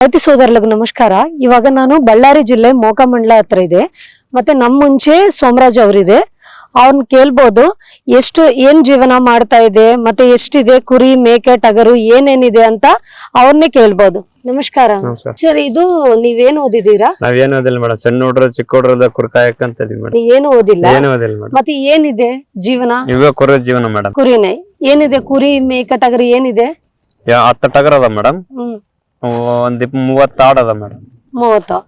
ರೈತ ಸೋದರರಿಗೆ ನಮಸ್ಕಾರ. ಇವಾಗ ನಾನು ಬಳ್ಳಾರಿ ಜಿಲ್ಲೆ ಮೋಕಮಂಡಲ ಹತ್ರ ಇದೆ. ಮತ್ತೆ ನಮ್ಮ ಮುಂಚೆ ಸೋಮರಾಜ್ ಅವರಿದೆ, ಅವ್ರನ್ನ ಕೇಳ್ಬೋದು ಏನ್ ಜೀವನ ಮಾಡ್ತಾ ಇದೆ, ಮತ್ತೆ ಎಷ್ಟಿದೆ ಕುರಿ ಮೇಕೆ ಟಗರು ಏನೇನಿದೆ ಅಂತ ಅವ್ರನ್ನೇ ಕೇಳ್ಬೋದು. ನಮಸ್ಕಾರ ಸರ್, ಇದು ನೀವೇನ್ ಓದಿದೀರಾ? ನಾವೇನು ಓದಿಲ್ಲ ಮೇಡಮ್, ಸಣ್ಣ ಹುಡ್ರ ಚಿಕ್ಕ ಹುಡ್ರದ ಕುರ್ಕಾಯಕಂತ ಏನು ಓದಿಲ್ಲ? ಮತ್ತೆ ಏನಿದೆ ಜೀವನ? ಇವಾಗ ಕುರಿ ಜೀವನ ಮೇಡಮ್. ಕುರಿನೇ ಏನಿದೆ? ಕುರಿ ಮೇಕೆ ಟಗರು ಏನಿದೆ? 10 ಟಗರ್ ಅದ ಮೇಡಮ್, ಒಂದ್ 30 ಆಡ್ ಅದ ಮೇಡಮ್. 30.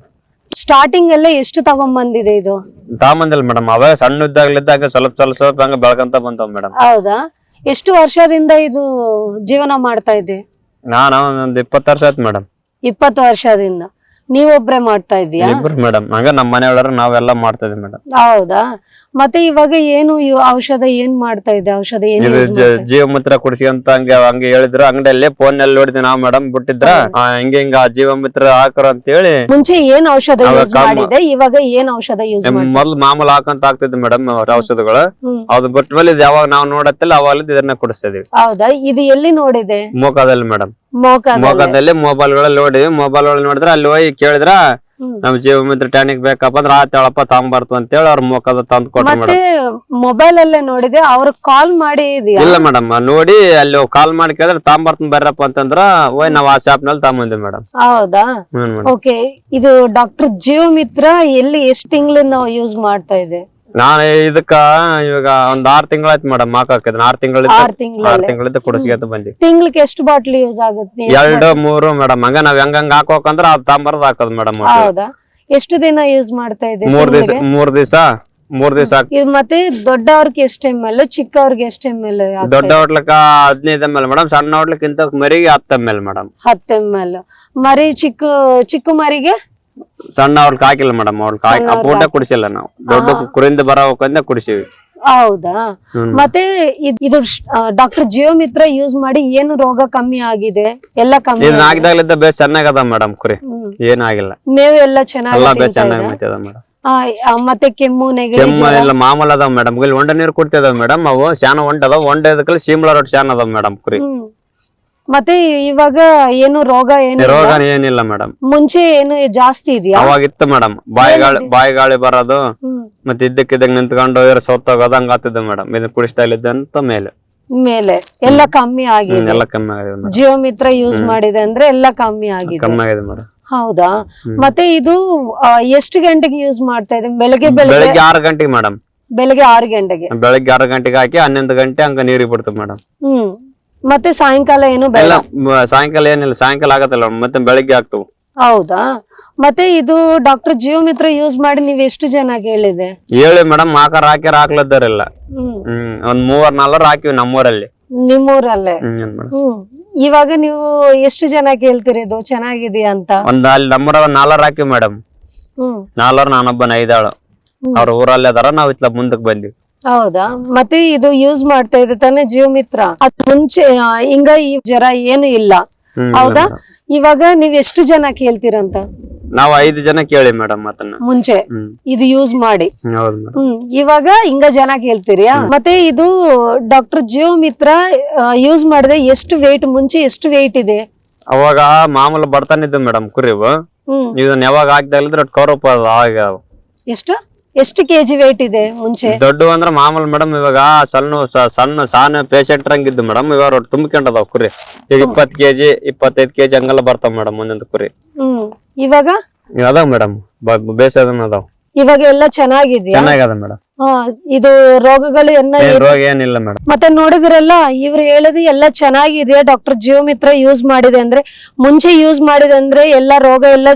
ಸ್ಟಾರ್ಟಿಂಗ್ ಎಲ್ಲ ಎಷ್ಟು ತಗೊಂಡ್ಬಂದಿದೆ ಇದು? ತಾಮಂದಿಲ್ಲ ಮೇಡಮ್, ಅವೇ ಸಣ್ಣ ಇದ್ದಾಗಲಿದ್ದಾಗ ಸ್ವಲ್ಪ ಹಂಗ ಬೆಳ್ಕಂತ ಬಂತಾವ ಮೇಡಮ್. ಹೌದಾ? ಎಷ್ಟು ವರ್ಷದಿಂದ ಇದು ಜೀವನ ಮಾಡ್ತಾ ಇದೆ? ನಾನು ಒಂದ್ 20 ವರ್ಷ ಆಯ್ತು ಮೇಡಮ್. 20 ವರ್ಷದಿಂದ ನೀವೊಬ್ರೆ ಮಾಡ್ತಾ ಇದೀಯಾ? ಇಬ್ರು ಮೇಡಮ್, ಹಂಗ ನಮ್ಮ ಮನೆಯೊಳರ ನಾವೆಲ್ಲ ಮಾಡ್ತಾ ಇದೀವಿ ಮೇಡಮ್. ಹೌದಾ? ಮತ್ತೆ ಇವಾಗ ಏನು ಔಷಧ ಏನ್ ಮಾಡ್ತಾ ಇದೆ? ಔಷಧ ಏನು? ಜೀವಮಿತ್ರ ಕುಡಿಸಿಂತ ಹಂಗೆ ಹೇಳಿದ್ರು, ಅಂಗಡಿಯಲ್ಲಿ ಫೋನ್ ನಲ್ಲಿ ನೋಡಿದ್ವಿ ನಾವು ಮೇಡಮ್. ಬಿಟ್ಟಿದ್ರ ಹಿಂಗ ಜೀವಮಿತ್ರ ಹಾಕರು ಅಂತ ಹೇಳಿ. ಮುಂಚೆ ಏನ್ ಔಷಧ ಯೂಸ್ ಮಾಡಿದೆ, ಇವಾಗ ಏನ್ ಔಷಧ ಯೂಸ್ ಮಾಡ್ತೀವಿ? ಮೊದ್ಲು ಮಾಮೂಲು ಹಾಕಂತ ಆಗ್ತಿದ್ವಿ ಮೇಡಮ್ ಔಷಧಗಳು. ಅದು ಬಿಟ್ಟ ಮೇಲೆ ಯಾವಾಗ ನಾವು ನೋಡತ್ತಿಲ್ಲ ಅವಾಗ ಇದನ್ನ ಕುಡಿಸ್ತಿದೀವಿ. ಹೌದಾ? ಇದು ಎಲ್ಲಿ ನೋಡಿದೆ? ಮೋಕದಲ್ಲಿ ಮೇಡಮ್. ಮೋಕದಲ್ಲಿ ಮೊಬೈಲ್ ಗಳಲ್ಲಿ ನೋಡಿದ್ವಿ. ಮೊಬೈಲ್ ಒಳಗೆ ನೋಡಿದ್ರ ಅಲ್ಲಿ ಹೋಗಿ ಕೇಳಿದ್ರ ನಮ್ ಜೀವಮಿತ್ರ ಟಾನಿಕ್ ಬೇಕಪ್ಪ ಅಂದ್ರೆ ಆತೇಳಪ್ಪ ತಾಂಬರ್ತು ಅಂತ ಹೇಳಿ ಅವ್ರ ಮೋಕದ ತಂದ್ ಕೊಟ್ಟ ಮೇಡಮ್. ಮೊಬೈಲ್ ಅಲ್ಲೇ ನೋಡಿದೆ, ಅವ್ರ ಕಾಲ್ ಮಾಡಿ? ಇಲ್ಲ ಮೇಡಮ್, ನೋಡಿ ಅಲ್ಲಿ ಕಾಲ್ ಮಾಡಿ ಕೇಳಿದ್ರೆ ತಾಂಬರ್ತ ಬರ್ರಪ್ಪ ಅಂತಂದ್ರ ಹೋಯ್ ನಾವ್ ಆ ಶಾಪ್ ನಲ್ಲಿ ತಾಂಬಂದಿವಿ ಮೇಡಮ್. ಹೌದಾ? ಓಕೆ. ಇದು ಡಾಕ್ಟರ್ ಜೀವಮಿತ್ರ ಎಲ್ಲಿ ಎಷ್ಟು ತಿಂಗಳಿಂದ ಯೂಸ್ ಮಾಡ್ತಾ ಇದೆ? ನಾನು ಇದಕ್ಕ ಇವಾಗ ಒಂದ್ 6 ತಿಂಗಳಾಯ್ತು ಮೇಡಮ್ ಹಾಕಿದ್ರೆ. 6 ತಿಂಗಳಿಂದ ಕುಡಿಸ್ಕೊತ ಬಂದಿ. ತಿಂಗಳಿಗೆ ಎಷ್ಟು ಬಾಟ್ಲಿ ಯೂಸ್ ಆಗುತ್ತೆ? 2 3 ಮೇಡಮ್. ಹಂಗ ನಾವ್ ಹೆಂಗ ಹಾಕೋಕಂದ್ರ ಅದ್ ತಾಂಬರ್ದ್ ಹಾಕೋದ್ ಮೇಡಮ್. ಹೌದಾ? ಎಷ್ಟು ದಿನ ಯೂಸ್ ಮಾಡ್ತಾ ಇದೆ? 3 ದಿವಸ. ಮತ್ತೆ ದೊಡ್ಡವ್ರಿಗೆ ಎಷ್ಟು ml, ಚಿಕ್ಕವ್ರಿಗೆ ಎಷ್ಟು ml? ದೊಡ್ಡ ಹೋಟ್ಲಕ್ಕ 15 ml ಮೇಡಮ್, ಸಣ್ಣ ಹೋಟ್ಲಕ್ಕಿಂತ ಮರಿಗೆ 10 ml ಮೇಡಮ್. 10 ml. ಮರಿ ಚಿಕ್ಕ ಮರಿಗೆ? ಸಣ್ಣ ಅವ್ರಿಗೆ ಹಾಕಿಲ್ಲ ಮೇಡಮ್, ಅವ್ರಿಗೆ ಊಟ ಕುಡಿಸಿಲ್ಲ ನಾವು. ದೊಡ್ಡ ಕುರಿಂದ ಬರೋಕಂದ ಕುಡಿಸಿವಿ. ಹೌದಾ? ಮತ್ತೆ ಇದು ಡಾಕ್ಟರ್ ಜೀವಮಿತ್ರ ಯೂಸ್ ಮಾಡಿ ಏನು ರೋಗ ಕಮ್ಮಿ ಆಗಿದೆ? ಎಲ್ಲ ಕಮ್ಮಿ ಆಗಿದಾಗಲಿದ್ದ ಬೇಸ್ ಚೆನ್ನಾಗದ ಮೇಡಮ್. ಕುರಿ ಏನಾಗಿಲ್ಲ, ಮೇವು ಎಲ್ಲ ಚೆನ್ನಾಗಿ ಮೇಡಮ್. ಮತ್ತೆ ಕೆಮ್ಮು ನೆಗಡಿ ಎಲ್ಲ ಮಾಮೂಲ್ ಅದಾವ ಮೇಡಮ್. ಇಲ್ಲಿ ಒಂಡ ನೀರು ಕುಡ್ತಿದಾವ ಮೇಡಮ್. ಅವು ಶಾನ ಒಂಟ ಅದಾವ. ಒಂಡ ಶೀಮ್ಲಾ ರೊಟ್ಟಿ ಶಾನ ಅದಾವ ಮೇಡಮ್ ಕುರಿ. ಮತ್ತೆ ಇವಾಗ ಏನು ರೋಗ ಏನಿಲ್ಲ ಮೇಡಮ್. ಮುಂಚೆ ಏನು ಜಾಸ್ತಿ ಇದೆಯಾ? ಅವಾಗ ಇತ್ತು ಮೇಡಮ್, ಬಾಯಿ ಗಾಳಿ ಬರೋದು, ಮತ್ತೆ ಇದ್ದಕ್ಕಿದ್ದಾಗ ನಿಂತ್ಕೊಂಡು ಸೊತ್ತೋಗೋದು ಹಂಗ ಆಗ್ತಿದ್ದೆ ಮೇಡಮ್. ಇದನ್ನ ಕುಡಿಸ್ತಾ ಇಲ್ಲಿದ್ದಂತ ಮೇಲೆ ಎಲ್ಲ ಕಮ್ಮಿ ಆಗಿದೆ. ಎಲ್ಲ ಕಮ್ಮಿ ಆಗಿದೆ. ಜೀವಮಿತ್ರ ಯೂಸ್ ಮಾಡಿದೆ ಅಂದ್ರೆ ಎಲ್ಲ ಕಮ್ಮಿ ಆಗಿದೆ ಮೇಡಮ್. ಹೌದಾ? ಮತ್ತೆ ಇದು ಎಷ್ಟು ಗಂಟೆಗೆ ಯೂಸ್ ಮಾಡ್ತಾ ಇದೆ? ಬೆಳಗ್ಗೆ 6 ಗಂಟೆಗೆ ಮೇಡಮ್. ಬೆಳಗ್ಗೆ 6 ಗಂಟೆಗೆ. ಬೆಳಗ್ಗೆ 6 ಗಂಟೆಗೆ ಹಾಕಿ 11 ಗಂಟೆ ಹಂಗ ನೀರಿಗೆ ಬಿಡ್ತೇವೆ ಮೇಡಮ್. ಮತ್ತೆ ಸಾಯಂಕಾಲ ಏನು? ಸಾಯಂಕಾಲ ಏನಿಲ್ಲ, ಸಾಯಂಕಾಲ ಆಗತ್ತಲ್ಲ ಮತ್ತೆ ಬೆಳಗ್ಗೆ ಆಗ್ತವು. ಹೌದಾ? ಮತ್ತೆ ಇದು ಡಾಕ್ಟರ್ ಜೀವಮಿತ್ರ ಯೂಸ್ ಮಾಡಿ ನೀವ್ ಎಷ್ಟು ಜನ ಹೇಳಿದೆ? ಹೇಳಿ ಮೇಡಮ್, ಹಾಕ್ಲದ್ದಾರಿಲ್ಲ. ಒಂದ್ 3-4 ಹಾಕಿವಿ ನಮ್ಮೂರಲ್ಲಿ. ನಿಮ್ಮೂರಲ್ಲೇ? ಇವಾಗ ನೀವು ಎಷ್ಟು ಜನ ಕೇಳ್ತೀರಿ ಇದು ಚೆನ್ನಾಗಿದೆಯಾ ಅಂತ? ಅಲ್ಲಿ ನಮ್ಮೂರ 4 ಹಾಕಿವಿ ಮೇಡಮ್. 4 ನಾನೊಬ್ಬನ 5 ಆಳು. ಅವ್ರ ಊರಲ್ಲೇ ಅದಾರ, ನಾವ್ ಇತ್ಲ ಮುಂದಕ್ ಬಂದಿವಿ. ಹೌದಾ? ಮತ್ತೆ ಇದು ಯೂಸ್ ಮಾಡ್ತಾ ಇದೆ ತಾನೇ ಜೀವಮಿತ್ರ? ಅದ್ ಮುಂಚೆ ಹಿಂಗ ಈ ಜ್ವರ ಏನು ಇಲ್ಲ, ಹೌದಾ? ಇವಾಗ ನೀವ್ ಎಷ್ಟು ಜನ ಕೇಳ್ತೀರಂತ? ನಾವು 5 ಜನ ಕೇಳಿ ಮೇಡಮ್ ಅದನ್ನ ಮುಂಚೆ ಇದು ಯೂಸ್ ಮಾಡಿ. ಇವಾಗ ಹಿಂಗ ಜನ ಕೇಳ್ತೀರಿಯಾ? ಮತ್ತೆ ಇದು ಡಾಕ್ಟರ್ ಜೀವಮಿತ್ರ ಯೂಸ್ ಮಾಡಿದ್ರೆ ಎಷ್ಟು ವೇಟ್? ಮುಂಚೆ ಎಷ್ಟು ವೇಟ್ ಇದೆ? ಅವಾಗ ಮಾಮೂಲು ಬರ್ತಾನಿದ್ದು ಮೇಡಮ್ ಕುರಿವು. ಇದನ್ನ ಯಾವಾಗ ಹಾಕಿದಾಗಲಿದ್ರೆ ಕೌರಪ್ಪ ಆಗ್ಯಾವ. ಎಷ್ಟು ಕೆಜಿ ವೇಟ್ ಇದೆ ಮುಂಚೆ? ದೊಡ್ಡ ಅಂದ್ರ ಮಾಮೂಲ್ ಮೇಡಮ್. ಇವಾಗ ಸಣ್ಣ ಸಾನ ಪೇಷಂಟ್ ರಂಗಿದ್ದು ಮೇಡಮ್. ಇವಾಗ ತುಂಬಿಕೊಂಡದಾವ್ ಕುರಿ. ಈಗ 20 ಕೆಜಿ 25 ಕೆಜಿ ಹಂಗೆಲ್ಲ ಬರ್ತಾವ ಮೇಡಮ್ ಒಂದೊಂದು ಕುರಿ. ಇವಾಗ ಅದಾವ ಮೇಡಮ್, ಬೇಸದನ್ನ ಅದಾವ. ಇವಾಗ ಎಲ್ಲ ಚೆನ್ನಾಗದ ಮೇಡಮ್. ಇದು ರೋಗಗಳು ರೋಗ ಏನಿಲ್ಲ ಮೇಡಮ್. ಮತ್ತೆ ನೋಡಿದ್ರಲ್ಲ, ಇವ್ರು ಹೇಳೋದು ಎಲ್ಲ ಚೆನ್ನಾಗಿದೆ. ಡಾಕ್ಟರ್ ಜೀವಮಿತ್ರ ಯೂಸ್ ಮಾಡಿದೆ ಅಂದ್ರೆ, ಮುಂಚೆ ಯೂಸ್ ಮಾಡಿದೆ ಅಂದ್ರೆ ಎಲ್ಲ ರೋಗ ಎಲ್ಲ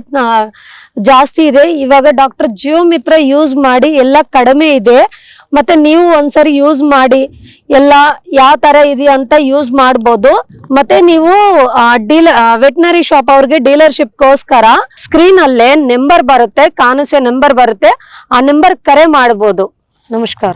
ಜಾಸ್ತಿ ಇದೆ. ಇವಾಗ ಡಾಕ್ಟರ್ ಜೀವಮಿತ್ರ ಯೂಸ್ ಮಾಡಿ ಎಲ್ಲ ಕಡಿಮೆ ಇದೆ. ಮತ್ತೆ ನೀವು ಒಂದ್ಸರಿ ಯೂಸ್ ಮಾಡಿ ಎಲ್ಲ ಯಾವ ತರ ಇದೆ ಅಂತ ಯೂಸ್ ಮಾಡ್ಬೋದು. ಮತ್ತೆ ನೀವು ವೆಟನರಿ ಶಾಪ್ ಅವ್ರಿಗೆ ಡೀಲರ್ಶಿಪ್ಗೋಸ್ಕರ ಸ್ಕ್ರೀನ್ ಅಲ್ಲೇ ನಂಬರ್ ಬರುತ್ತೆ, ಕಾಣಿಸೋ ನಂಬರ್ ಬರುತ್ತೆ, ಆ ನಂಬರ್ ಕರೆ ಮಾಡ್ಬೋದು. ನಮಸ್ಕಾರ.